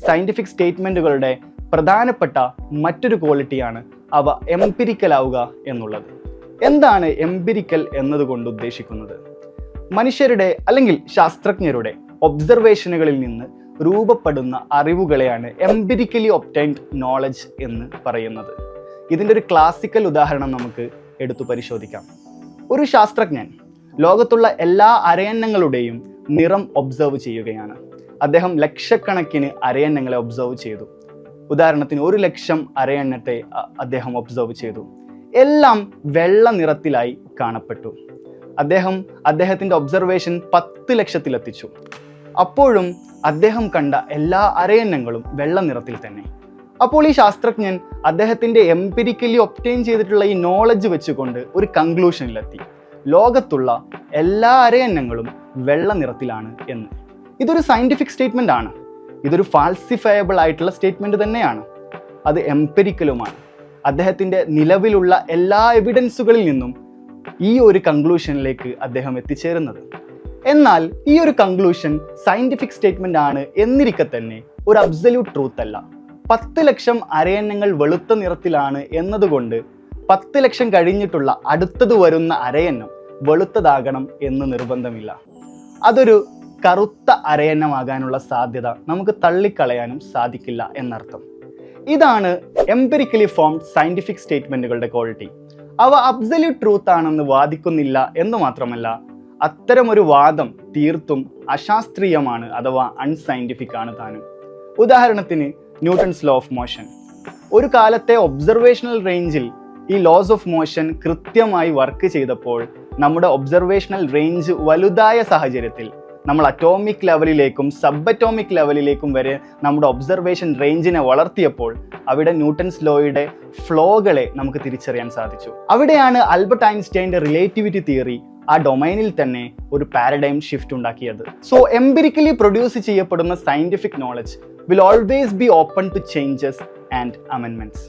Scientific സ്റ്റേറ്റ്മെന്റുകളുടെ പ്രധാനപ്പെട്ട മറ്റൊരു ക്വാളിറ്റിയാണ് അവ എംപിരിക്കൽ ആവുക എന്നുള്ളത്. എന്താണ് എംപിരിക്കൽ എന്നതുകൊണ്ട് ഉദ്ദേശിക്കുന്നത്? മനുഷ്യരുടെ അല്ലെങ്കിൽ ശാസ്ത്രജ്ഞരുടെ ഒബ്സർവേഷനുകളിൽ നിന്ന് രൂപപ്പെടുന്ന അറിവുകളെയാണ് എംപിരിക്കലി ഒബ്റ്റൈൻഡ് നോളജ് എന്ന് പറയുന്നത്. ഇതിൻ്റെ ഒരു ക്ലാസിക്കൽ ഉദാഹരണം നമുക്ക് എടുത്തു പരിശോധിക്കാം. ഒരു ശാസ്ത്രജ്ഞൻ ലോകത്തുള്ള എല്ലാ അരയന്നങ്ങളുടെയും നിറം ഒബ്സർവ് ചെയ്യുകയാണ്. അദ്ദേഹം ലക്ഷക്കണക്കിന് അരയന്നങ്ങളെ ഒബ്സർവ് ചെയ്തു. ഉദാഹരണത്തിന് 100,000 അരയന്നത്തെ അദ്ദേഹം ഒബ്സർവ് ചെയ്തു. എല്ലാം വെള്ള നിറത്തിലായി കാണപ്പെട്ടു. അദ്ദേഹത്തിൻ്റെ ഒബ്സർവേഷൻ 10 ലക്ഷത്തിലെത്തിച്ചു. അപ്പോഴും അദ്ദേഹം കണ്ട എല്ലാ അരയന്നങ്ങളും വെള്ള നിറത്തിൽ തന്നെ. അപ്പോൾ ഈ ശാസ്ത്രജ്ഞൻ അദ്ദേഹത്തിൻ്റെ എംപിരിക്കലി ഒബ്റ്റെയിൻ ചെയ്തിട്ടുള്ള ഈ നോളജ് വെച്ചുകൊണ്ട് ഒരു കൺക്ലൂഷനിലെത്തി, ലോകത്തുള്ള എല്ലാ അരയന്നങ്ങളും വെള്ള നിറത്തിലാണ് എന്ന്. ഇതൊരു സയന്റിഫിക് സ്റ്റേറ്റ്മെന്റ് ആണ്. ഇതൊരു ഫാൾസിഫയബിൾ ആയിട്ടുള്ള സ്റ്റേറ്റ്മെന്റ് തന്നെയാണ്. അത് എംപിരിക്കലുമാണ്. അദ്ദേഹത്തിൻ്റെ നിലവിലുള്ള എല്ലാ എവിഡൻസുകളിൽ നിന്നും ഈ ഒരു കൺക്ലൂഷനിലേക്ക് അദ്ദേഹം എത്തിച്ചേരുന്നത്. എന്നാൽ ഈ ഒരു കൺക്ലൂഷൻ സയന്റിഫിക് സ്റ്റേറ്റ്മെന്റ് ആണ് എന്നിരിക്കെ തന്നെ ഒരു അബ്സല്യൂട്ട് ട്രൂത്ത് അല്ല. 10 ലക്ഷം അരയന്നങ്ങൾ വെളുത്ത നിറത്തിലാണ് എന്നതുകൊണ്ട് 10 ലക്ഷം കഴിഞ്ഞിട്ടുള്ള അടുത്തത് വരുന്ന അരയന്നം വെളുത്തതാകണം എന്ന് നിർബന്ധമില്ല. അതൊരു കറുത്ത അരയന്നമാകാനുള്ള സാധ്യത നമുക്ക് തള്ളിക്കളയാനും സാധിക്കില്ല എന്നർത്ഥം. ഇതാണ് എംപിരിക്കലി ഫോംഡ് സയന്റിഫിക് സ്റ്റേറ്റ്മെന്റുകളുടെ ക്വാളിറ്റി. അവ അബ്സല്യൂട്ട് ട്രൂത്ത് ആണെന്ന് വാദിക്കുന്നില്ല എന്ന് മാത്രമല്ല, അത്തരമൊരു വാദം തീർത്തും അശാസ്ത്രീയമാണ് അഥവാ അൺസയന്റിഫിക് ആണ് താനും. ഉദാഹരണത്തിന് ന്യൂട്ടൺസ് ലോ ഓഫ് മോഷൻ. ഒരു കാലത്തെ ഒബ്സർവേഷണൽ റേഞ്ചിൽ ഈ ലോസ് ഓഫ് മോഷൻ കൃത്യമായി വർക്ക് ചെയ്തപ്പോൾ നമ്മുടെ ഒബ്സർവേഷണൽ റേഞ്ച് വലുതായ സാഹചര്യത്തിൽ നമ്മൾ അറ്റോമിക് ലെവലിലേക്കും സബ് അറ്റോമിക് ലെവലിലേക്കും വരെ നമ്മുടെ ഒബ്സർവേഷൻ റേഞ്ചിനെ വളർത്തിയപ്പോൾ അവിടെ ന്യൂട്ടൺസ് ലോയുടെ ഫ്ലോകളെ നമുക്ക് തിരിച്ചറിയാൻ സാധിച്ചു. അവിടെയാണ് ആൽബർട്ട് ഐൻസ്റ്റൈൻ്റെ റിലേറ്റിവിറ്റി തിയറി ആ ഡൊമൈനിൽ തന്നെ ഒരു പാരഡൈം ഷിഫ്റ്റ് ഉണ്ടാക്കിയത്. സോ എംപിരിക്കലി പ്രൊഡ്യൂസ് ചെയ്യപ്പെടുന്ന scientific knowledge will always be open to changes and amendments.